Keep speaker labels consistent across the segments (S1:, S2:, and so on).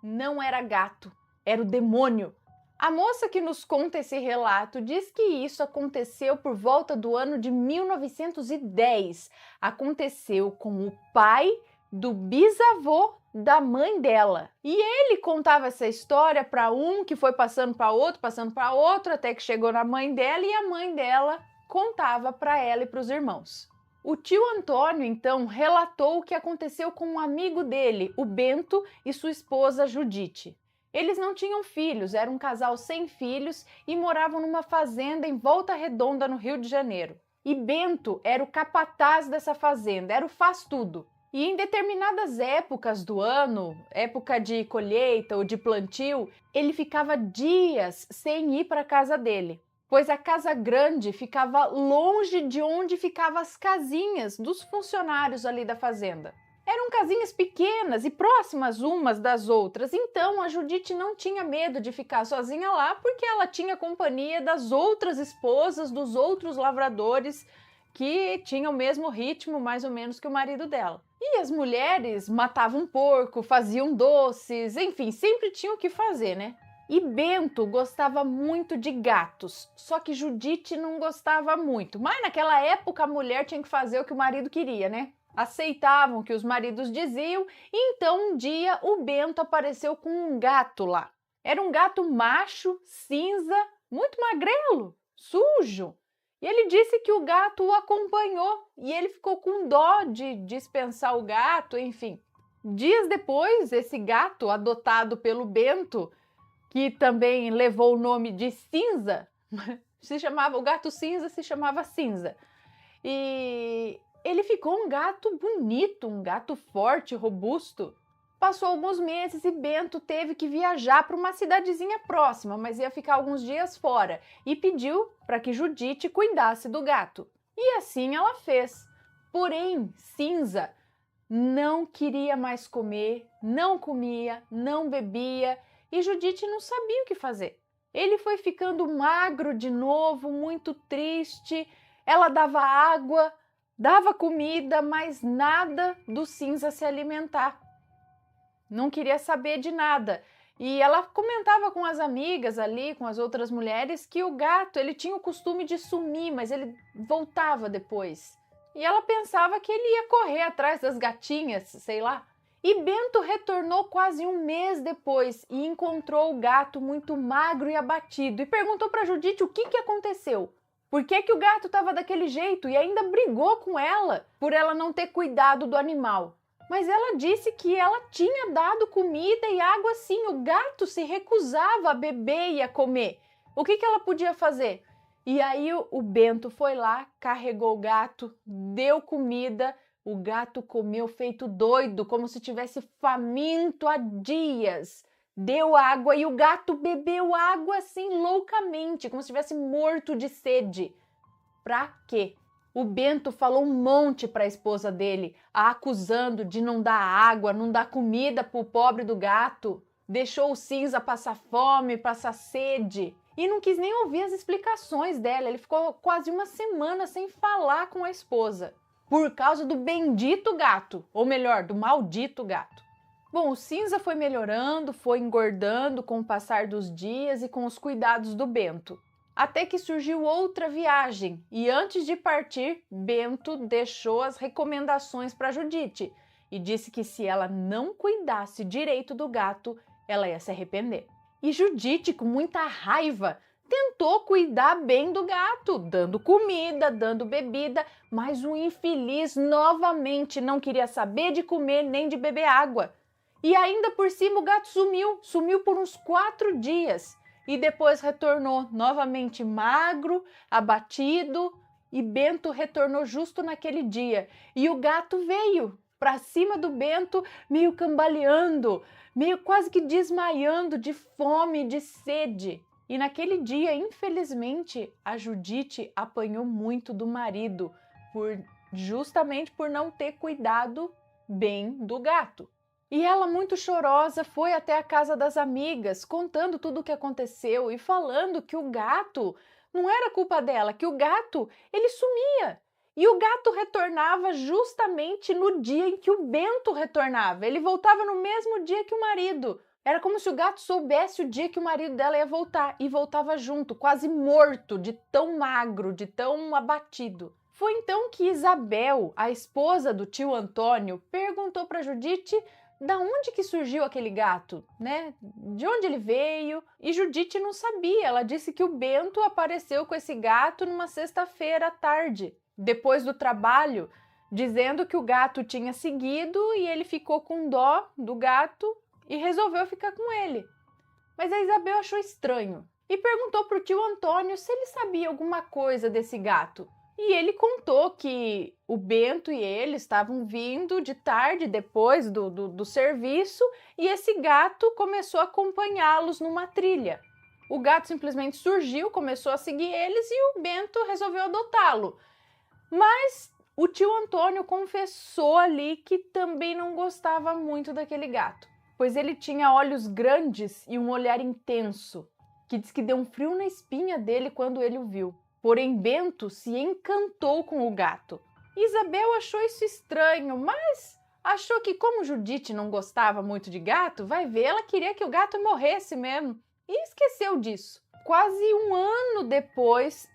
S1: Não era gato, era o demônio. A moça que nos conta esse relato diz que isso aconteceu por volta do ano de 1910. Aconteceu com o pai do bisavô da mãe dela. E ele contava essa história para um, que foi passando para outro, até que chegou na mãe dela e a mãe dela contava para ela e para os irmãos. O tio Antônio, então, relatou o que aconteceu com um amigo dele, o Bento, e sua esposa Judite. Eles não tinham filhos, eram um casal sem filhos e moravam numa fazenda em Volta Redonda, no Rio de Janeiro. E Bento era o capataz dessa fazenda, era o faz-tudo. E em determinadas épocas do ano, época de colheita ou de plantio, ele ficava dias sem ir para a casa dele, pois a casa grande ficava longe de onde ficavam as casinhas dos funcionários ali da fazenda. Eram casinhas pequenas e próximas umas das outras, então a Judite não tinha medo de ficar sozinha lá porque ela tinha companhia das outras esposas, dos outros lavradores que tinham o mesmo ritmo mais ou menos que o marido dela. E as mulheres matavam porco, faziam doces, enfim, sempre tinham o que fazer, né? E Bento gostava muito de gatos, só que Judite não gostava muito. Mas naquela época a mulher tinha que fazer o que o marido queria, né? Aceitavam o que os maridos diziam, e então um dia o Bento apareceu com um gato lá. Era um gato macho, cinza, muito magrelo, sujo. E ele disse que o gato o acompanhou e ele ficou com dó de dispensar o gato, enfim. Dias depois, esse gato, adotado pelo Bento, que também levou o nome de Cinza, o gato cinza se chamava Cinza. E ele ficou um gato bonito, um gato forte, robusto. Passou alguns meses e Bento teve que viajar para uma cidadezinha próxima, mas ia ficar alguns dias fora, e pediu para que Judite cuidasse do gato. E assim ela fez. Porém, Cinza não queria mais comer, não comia, não bebia, e Judite não sabia o que fazer. Ele foi ficando magro de novo, muito triste. Ela dava água, dava comida, mas nada do Cinza se alimentar. Não queria saber de nada. E ela comentava com as amigas ali, com as outras mulheres, que o gato, ele tinha o costume de sumir, mas ele voltava depois. E ela pensava que ele ia correr atrás das gatinhas, sei lá. E Bento retornou quase um mês depois e encontrou o gato muito magro e abatido e perguntou para Judite o que aconteceu. Por que o gato estava daquele jeito e ainda brigou com ela por ela não ter cuidado do animal. Mas ela disse que ela tinha dado comida e água sim, o gato se recusava a beber e a comer. O que ela podia fazer? E aí o Bento foi lá, carregou o gato, deu comida, o gato comeu feito doido, como se tivesse faminto há dias. Deu água e o gato bebeu água assim loucamente, como se estivesse morto de sede. Pra quê? O Bento falou um monte para a esposa dele, a acusando de não dar água, não dar comida pro pobre do gato. Deixou o Cinza passar fome, passar sede. E não quis nem ouvir as explicações dela. Ele ficou quase uma semana sem falar com a esposa. Por causa do bendito gato, ou melhor, do maldito gato. Bom, o Cinza foi melhorando, foi engordando com o passar dos dias e com os cuidados do Bento. Até que surgiu outra viagem e antes de partir, Bento deixou as recomendações para Judite e disse que se ela não cuidasse direito do gato, ela ia se arrepender. E Judite, com muita raiva, tentou cuidar bem do gato, dando comida, dando bebida, mas o infeliz novamente não queria saber de comer nem de beber água. E ainda por cima o gato sumiu por uns 4 dias. E depois retornou novamente magro, abatido, e Bento retornou justo naquele dia. E o gato veio para cima do Bento, meio cambaleando, meio quase que desmaiando de fome e de sede. E naquele dia, infelizmente, a Judite apanhou muito do marido, justamente por não ter cuidado bem do gato. E ela, muito chorosa, foi até a casa das amigas, contando tudo o que aconteceu e falando que o gato não era culpa dela, que o gato, ele sumia. E o gato retornava justamente no dia em que o Bento retornava. Ele voltava no mesmo dia que o marido. Era como se o gato soubesse o dia que o marido dela ia voltar e voltava junto, quase morto, de tão magro, de tão abatido. Foi então que Isabel, a esposa do tio Antônio, perguntou para Judite da onde que surgiu aquele gato, né? De onde ele veio? E Judite não sabia. Ela disse que o Bento apareceu com esse gato numa sexta-feira à tarde, depois do trabalho, dizendo que o gato tinha seguido e ele ficou com dó do gato e resolveu ficar com ele. Mas a Isabel achou estranho e perguntou para o tio Antônio se ele sabia alguma coisa desse gato. E ele contou que o Bento e ele estavam vindo de tarde, depois do serviço, e esse gato começou a acompanhá-los numa trilha. O gato simplesmente surgiu, começou a seguir eles e o Bento resolveu adotá-lo. Mas o tio Antônio confessou ali que também não gostava muito daquele gato, pois ele tinha olhos grandes e um olhar intenso, que diz que deu um frio na espinha dele quando ele o viu. Porém, Bento se encantou com o gato. Isabel achou isso estranho, mas achou que como Judite não gostava muito de gato, vai ver, ela queria que o gato morresse mesmo. E esqueceu disso. Quase um ano depois,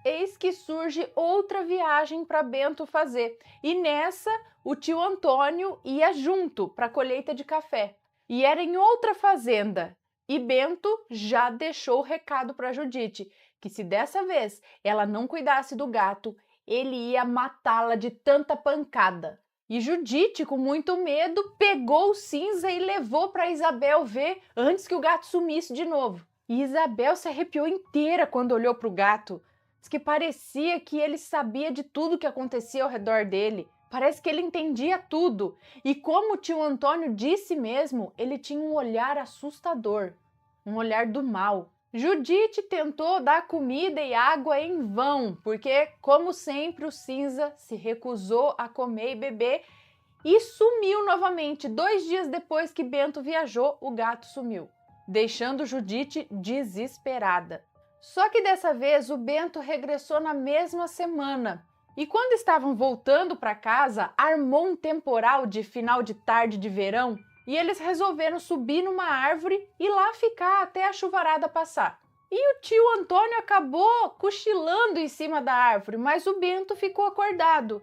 S1: eis que surge outra viagem para Bento fazer. E nessa, o tio Antônio ia junto para a colheita de café. E era em outra fazenda. E Bento já deixou o recado para Judite, que se dessa vez ela não cuidasse do gato, ele ia matá-la de tanta pancada. E Judite, com muito medo, pegou o Cinza e levou para Isabel ver antes que o gato sumisse de novo. E Isabel se arrepiou inteira quando olhou para o gato. Diz que parecia que ele sabia de tudo que acontecia ao redor dele. Parece que ele entendia tudo. E como o tio Antônio disse mesmo, ele tinha um olhar assustador, um olhar do mal. Judite tentou dar comida e água em vão, porque, como sempre, o Cinza se recusou a comer e beber e sumiu novamente. 2 dias depois que Bento viajou, o gato sumiu, deixando Judite desesperada. Só que dessa vez o Bento regressou na mesma semana. E quando estavam voltando para casa, armou um temporal de final de tarde de verão e eles resolveram subir numa árvore e lá ficar até a chuvarada passar. E o tio Antônio acabou cochilando em cima da árvore, mas o Bento ficou acordado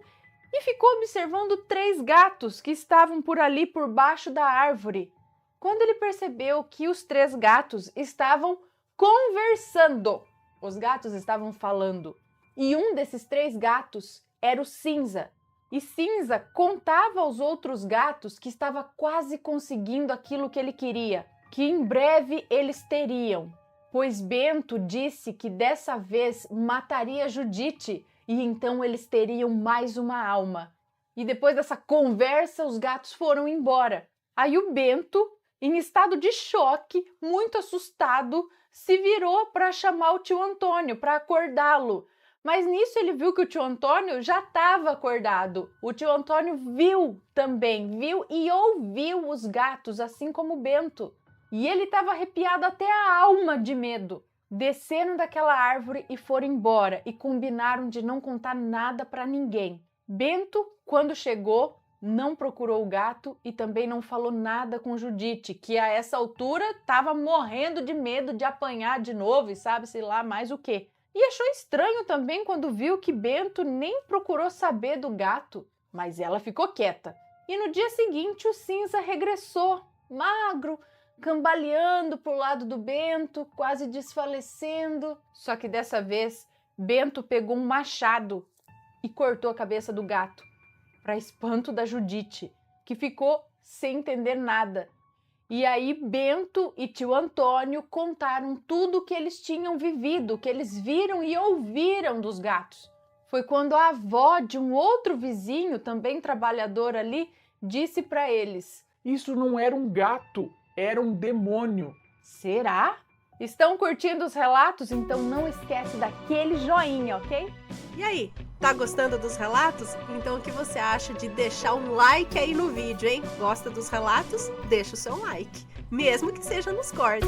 S1: e ficou observando 3 gatos que estavam por ali por baixo da árvore. Quando ele percebeu que os 3 gatos estavam conversando, os gatos estavam falando. E um desses 3 gatos era o Cinza. E Cinza contava aos outros gatos que estava quase conseguindo aquilo que ele queria, que em breve eles teriam, pois Bento disse que dessa vez mataria Judite e então eles teriam mais uma alma. E depois dessa conversa, os gatos foram embora. Aí o Bento, em estado de choque, muito assustado, se virou para chamar o tio Antônio, para acordá-lo. Mas nisso ele viu que o tio Antônio já estava acordado. O tio Antônio viu e ouviu os gatos, assim como o Bento. E ele estava arrepiado até a alma de medo. Desceram daquela árvore e foram embora e combinaram de não contar nada para ninguém. Bento, quando chegou, não procurou o gato e também não falou nada com Judite, que a essa altura estava morrendo de medo de apanhar de novo e sabe-se lá mais o quê. E achou estranho também quando viu que Bento nem procurou saber do gato, mas ela ficou quieta. E no dia seguinte o Cinza regressou, magro, cambaleando pro lado do Bento, quase desfalecendo. Só que dessa vez Bento pegou um machado e cortou a cabeça do gato, para espanto da Judite, que ficou sem entender nada. E aí Bento e tio Antônio contaram tudo o que eles tinham vivido, que eles viram e ouviram dos gatos. Foi quando a avó de um outro vizinho, também trabalhador ali, disse para eles:
S2: "Isso não era um gato, era um demônio."
S1: Será? Estão curtindo os relatos? Então não esquece daquele joinha, ok?
S3: E aí, tá gostando dos relatos? Então o que você acha de deixar um like aí no vídeo, hein? Gosta dos relatos? Deixa o seu like, mesmo que seja nos cortes.